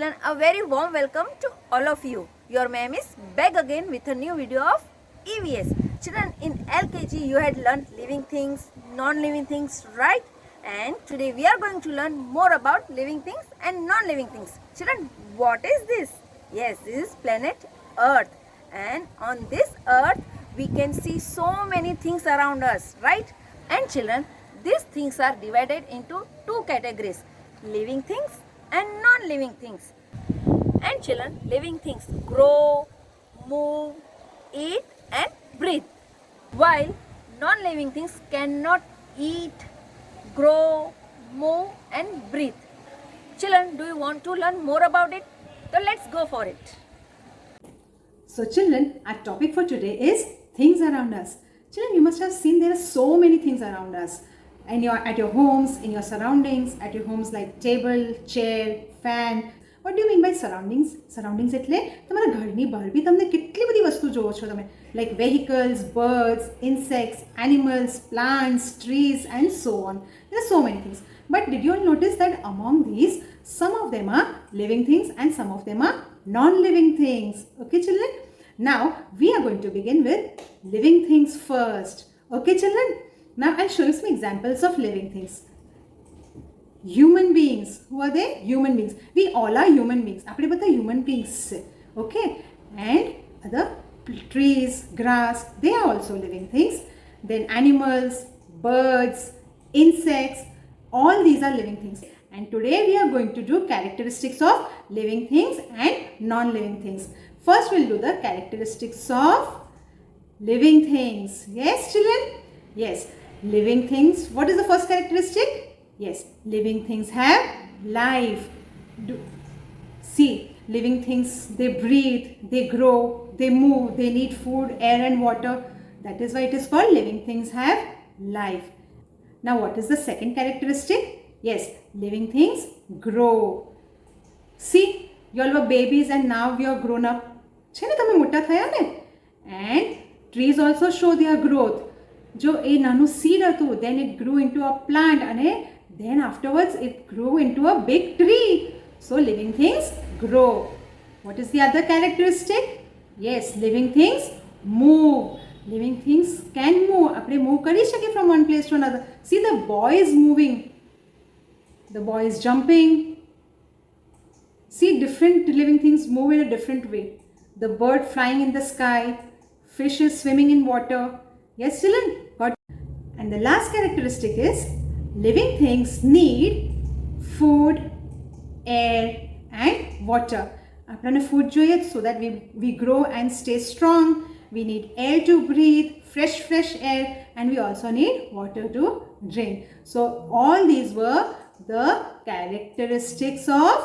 children, a very warm welcome to all of you. Your ma'am is back again with a new video of EVS. Children, in LKG you had learned living things, non-living things, right? And today we are going to learn more about living things and non-living things. Children, what is this? Yes, this is planet Earth. And on this Earth we can see so many things around us, right? And children, these things are divided into two categories: living things and non-living things. And children, living things grow, move, eat and breathe, while non-living things cannot eat, grow, move and breathe. Children, do you want to learn more about it? So let's go for it. So children, our topic for today is things around us. Children, you must have seen there are so many things around us. And at your homes, in your surroundings, at your homes like table, chair, fan. What do you mean by surroundings? Surroundings એટલે તમારા ઘરની બહાર બી તમને કેટલી બધી વસ્તુ જોવો છો તમે, like vehicles, birds, insects, animals, plants, trees and so on. There are so many things. But did you all notice that among these, some of them are living things and some of them are non-living things? Okay children? Now we are going to begin with living things first. Okay children? Now I'll show you some examples of living things. Human beings. Who are they? Human beings. We all are human beings. આપણે બધા human beings છે. Okay? And other trees, grass, they are also living things. Then animals, birds, insects, all these are living things. And today we are going to do characteristics of living things and non-living things. First we'll do the characteristics of living things. Yes children? Yes. Living things. What is the first characteristic? Yes, living things have life. See, living things, they breathe, they grow, they move, they need food, air and water. That is why it is called living things have life. Now what is the second characteristic? Yes, living things grow. See, you all were babies and now you are grown up. છે ને તમે મોટા થયા ને? And trees also show their growth. જો એ નાનું seed હતું, then it grew into a plant and then afterwards it grew into a big tree. So living things grow. What is the other characteristic? Yes, living things move. Living things can move. આપણે move કરી શકીએ from one place to another. See, the boy is moving. The boy is jumping. See, different living things move in a different way. The bird flying in the sky. Fish is swimming in water. Yes children? Got it? And the last characteristic is living things need food, air and water. આપણને food જોઈએ so that we grow and stay strong. We need air to breathe, fresh air, and we also need water to drink. So all these were the characteristics of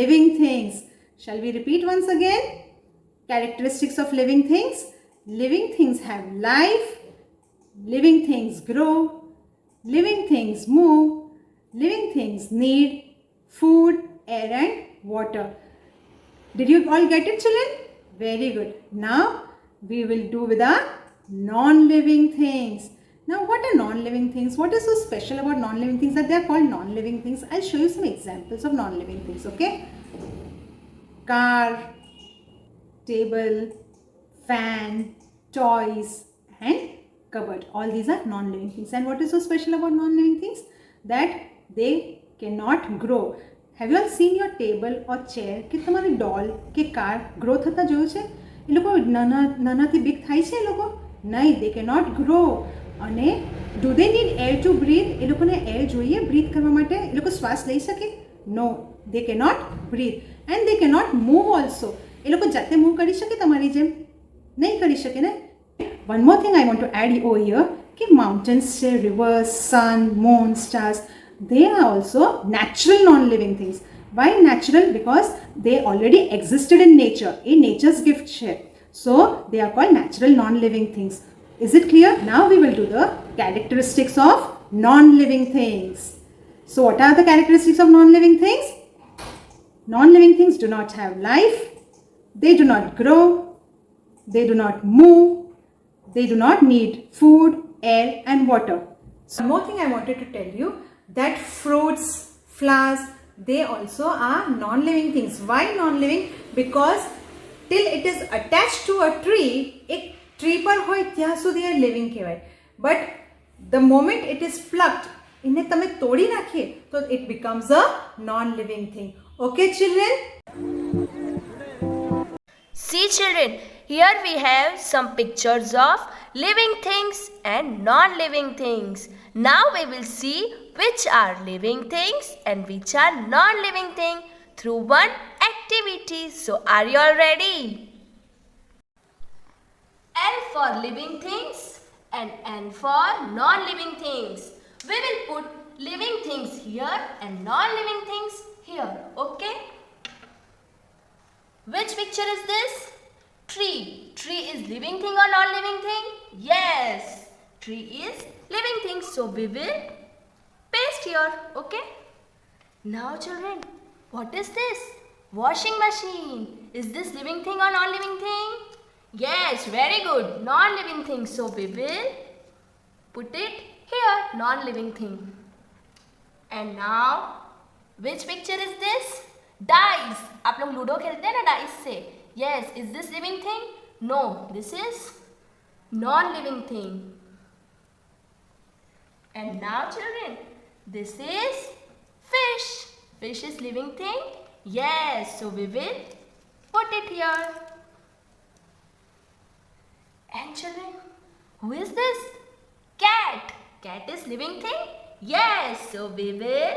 living things. Shall we repeat once again? Characteristics of living things. Living things have life. Living things grow. Living things move. Living things need food, air and water. Did you all get it children? Very good. Now we will do with our non-living things. Now what are non-living things? What is so special about non-living things that they are called non-living things? I'll show you some examples of non-living things. Okay? Car, table, fan, toys and cupboard. All these are non-living things. And what is so special about non-living things? That they cannot grow. Have you all seen your table or chair કે તમારી doll કે car grow થતા જોયું છે? એ લોકો નાનાથી big થાય છે એ લોકો? નહીં, they cannot grow. અને do they need air to breathe? એ લોકોને air જોઈએ breathe કરવા માટે? એ લોકો શ્વાસ લઈ શકે? No, they cannot breathe. And they cannot move also. એ લોકો જાતે move કરી શકે તમારી જેમ? નહીં કરી શકે ને? One more thing I want to add over here, कि mountains, rivers, sun, moon, stars, they are also natural non-living things. Why natural? Because they already existed in nature. In nature's gift share. So they are called natural non-living things. Is it clear? Now we will do the characteristics of non-living things. So what are the characteristics of non-living things? Non-living things do not have life. They do not grow. They do not move. They do not need food, air and water. So one more thing I wanted to tell you, that fruits, flowers, they also are non-living things. Why non-living? Because till it is attached to a tree, એક tree પર હોય ત્યાં સુધી એ living કહેવાય. But the moment it is plucked, એને તમે તોડી નાખીએ તો it becomes a non-living thing. Okay, children? See children, here we have some pictures of living things and non-living things. Now we will see which are living things and which are non-living things through one activity. So are you all ready? L for living things and N for non-living things. We will put living things here and non-living things here. Okay? Which picture is this? Tree. Tree is living thing or non-living thing? Yes. Tree is living thing. So we will paste here. Okay? Now children, what is this? Washing machine. Is this living thing or non-living thing? Yes, very good. Non-living thing. So we will put it here. Non-living thing. And now, which picture is this? Dice. आप लोग ludo खेलते हैं ना dice से. Yes, is this living thing? No, this is non-living thing. And now children, this is fish. Fish is living thing? Yes, so we will put it here. And children, who is this? Cat. Cat is living thing? Yes, so we will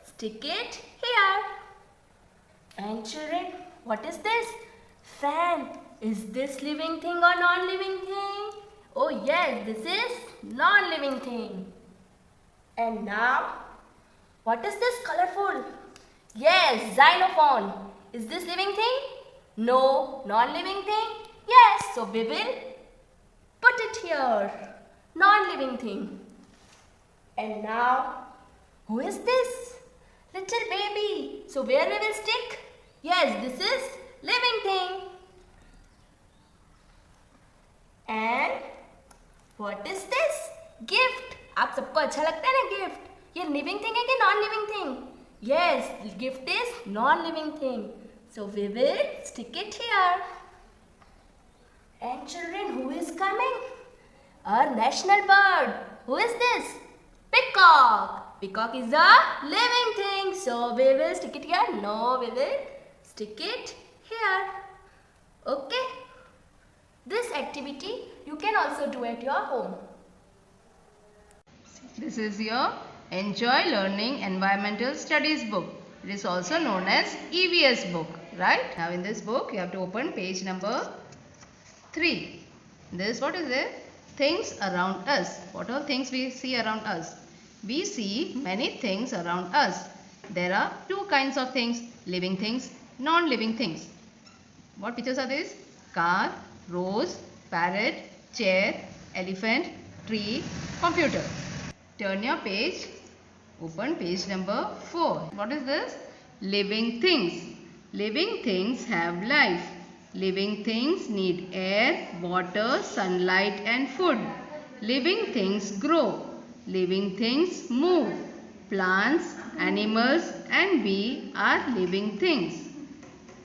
stick it here. And children, what is this? Fan. Is this living thing or non-living thing? Oh yes, this is non-living thing. And now, what is this colorful? Yes, xylophone. Is this living thing? No, non-living thing? Yes, so we will put it here. Non-living thing. And now, who is this? Little baby. So where we will stick? Yes, this is living thing. And what is this? Gift. आप सबको अच्छा लगता है ना gift? ये living thing है कि non living thing? Yes, gift is non-living thing. So we will stick it here. And children, who is coming? Our national bird. Who is this? Peacock. Peacock is a living thing. So we will stick it here. No, we will stick it here. Okay. This activity you can also do at your home. This is your Enjoy Learning Environmental Studies book. It is also known as EVS book, right? Now in this book you have to open page number 3. This, what is it? Things around us. What all things we see around us? We see many things around us. There are two kinds of things, living things, non-living things. What pictures are these? Car, rose, parrot, chair, elephant, tree, computer. Turn your page. Open page number 4. What is this? Living things. Living things have life. Living things need air, water, sunlight and food. Living things grow. Living things move. Plants, animals and we are living things.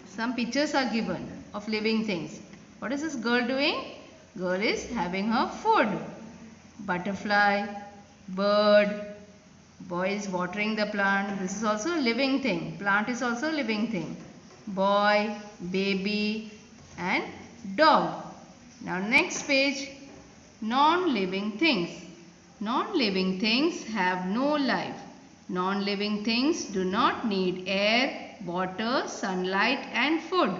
Some pictures are given of living things. What is this girl doing? Girl is having her food. Butterfly, bird, boy is watering the plant. This is also a living thing. Plant is also a living thing. Boy, baby and dog. Now next page, non-living things. Non-living things have no life. Non-living things do not need air, water, sunlight and food.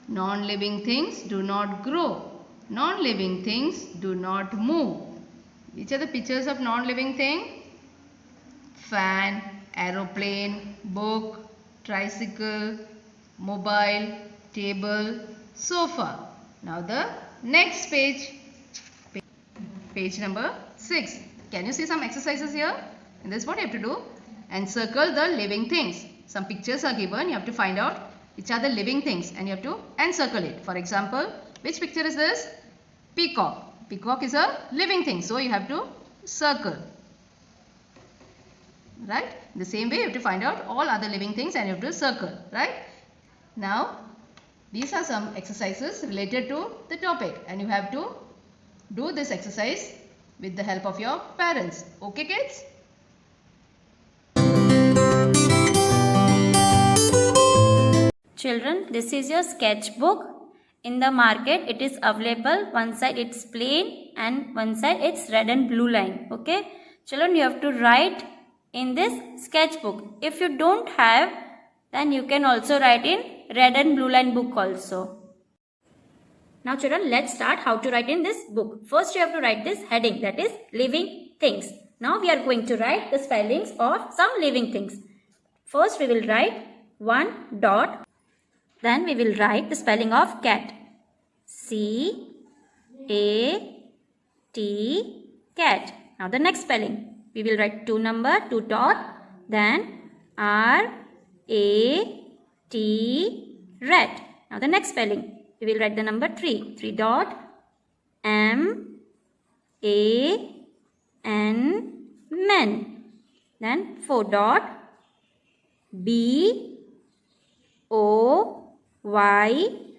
Non-living things do not grow. Non-living things do not move. Which are the pictures of non-living thing? Fan, aeroplane, book, tricycle, mobile, table, sofa. Now the next page, page number 6. Can you see some exercises here? In this, what you have to do? Encircle the living things. Some pictures are given. You have to find out which are the living things and you have to encircle it. For example, which picture is this? Peacock. Peacock is a living thing. So you have to circle. right? The same way you have to find out all other living things and you have to circle, right? Now, these are some exercises related to the topic and you have to do this exercise with the help of your parents. Okay, kids? Children, this is your sketchbook. In the market, it is available. One side it's plain and one side it's red and blue line. Okay? Children, you have to write in this sketchbook. If you don't have, then you can also write in red and blue line book also. Now children, let's start how to write in this book. First you have to write this heading, that is living things. Now we are going to write the spellings of some living things. First we will write one dot. Then we will write the spelling of cat. C-A-T, cat. Now the next spelling. We will write 2 number, 2 dot. Then R-A-T, rat. Now the next spelling. We will write the number 3. 3 dot. M-A-N, men. Then 4 dot. B-O-Y,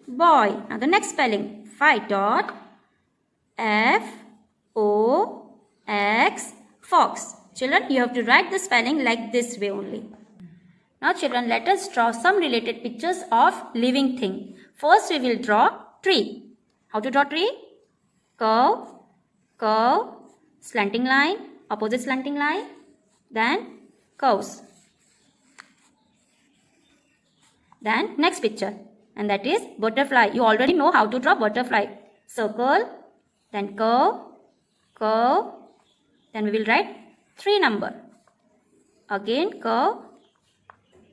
boy. Now the next spelling. 5 dot. F-O-X, fox. Children, you have to write the spelling like this way only. Now children, let us draw some related pictures of living thing. First we will draw tree. How to draw tree? Curve, curve, slanting line, opposite slanting line, then curves. Then next picture, and that is butterfly. You already know how to draw butterfly. Circle, then curve, curve, then we will write 3 number. Again curve,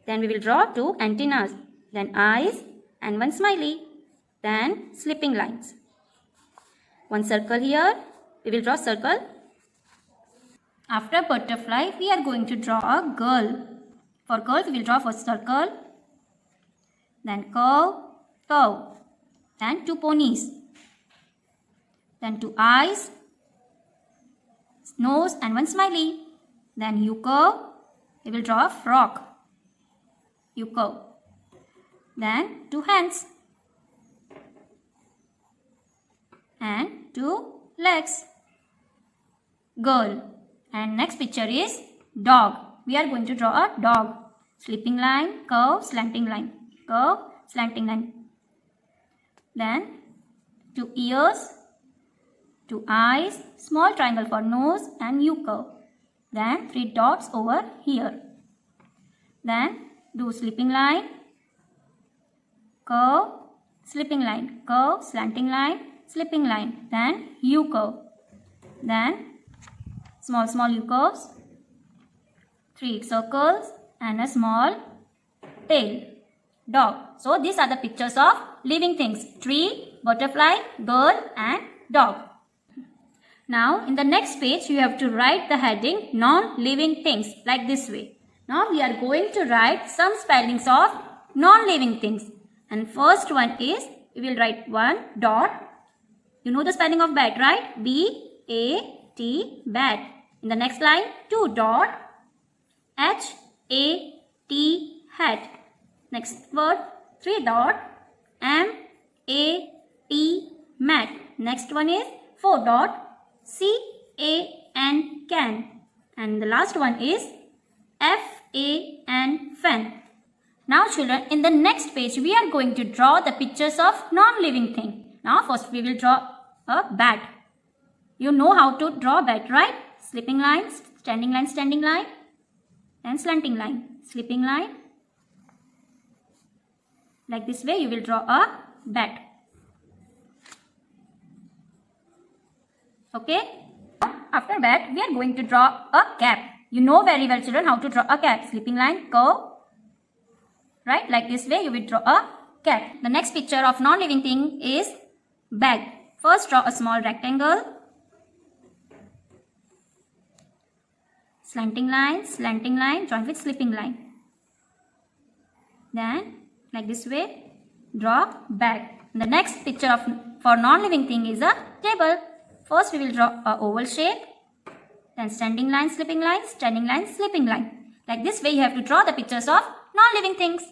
then we will draw 2 antennas, then eyes and 1 smiley, then slipping lines. 1 circle here, we will draw circle. After butterfly, we are going to draw a girl. For girl, we will draw first circle, then curve, curve, then 2 ponies, then 2 eyes, nose and 1 smiley, then U curve, we will draw a frog, U curve, then 2 hands and 2 legs, girl. And next picture is dog. We are going to draw a dog. Slipping line, curve, slanting line, curve, slanting line. Then 2 ears, 2 eyes, small triangle for nose and U curve. Then 3 dots over here. Then do slipping line, curve, slipping line, curve, slanting line, slipping line. Then U curve. Then small U curves, 3 circles and a small tail, dog. So these are the pictures of living things: tree, butterfly, girl and dog. Now in the next page you have to write the heading non-living things like this way. Now we are going to write some spellings of non-living things. And first one is, we will write 1 dot. You know the spelling of bat, right? B-A-T, bat. In the next line, 2 dot. H-A-T, hat. Next word, 3 dot. M-A-T, mat. Next one is 4 dot. C-A-N, can. And the last one is F-A-N, fan. Now children, in the next page, we are going to draw the pictures of non-living thing. Now first we will draw a bat. You know how to draw bat, right? Slipping line, standing line, then slanting line, slipping line. Like this way you will draw a bat. Okay? After bat, we are going to draw a cap. You know very well children how to draw a cap. Slipping line, curve. Right? Like this way you will draw a cap. The next picture of non-living thing is bag. First draw a small rectangle. Slanting line, join with slipping line. Then like this way draw bag. The next picture for non-living thing is a table. First we will draw a oval shape, then standing line, standing line, slipping line. Like this way you have to draw the pictures of non-living things.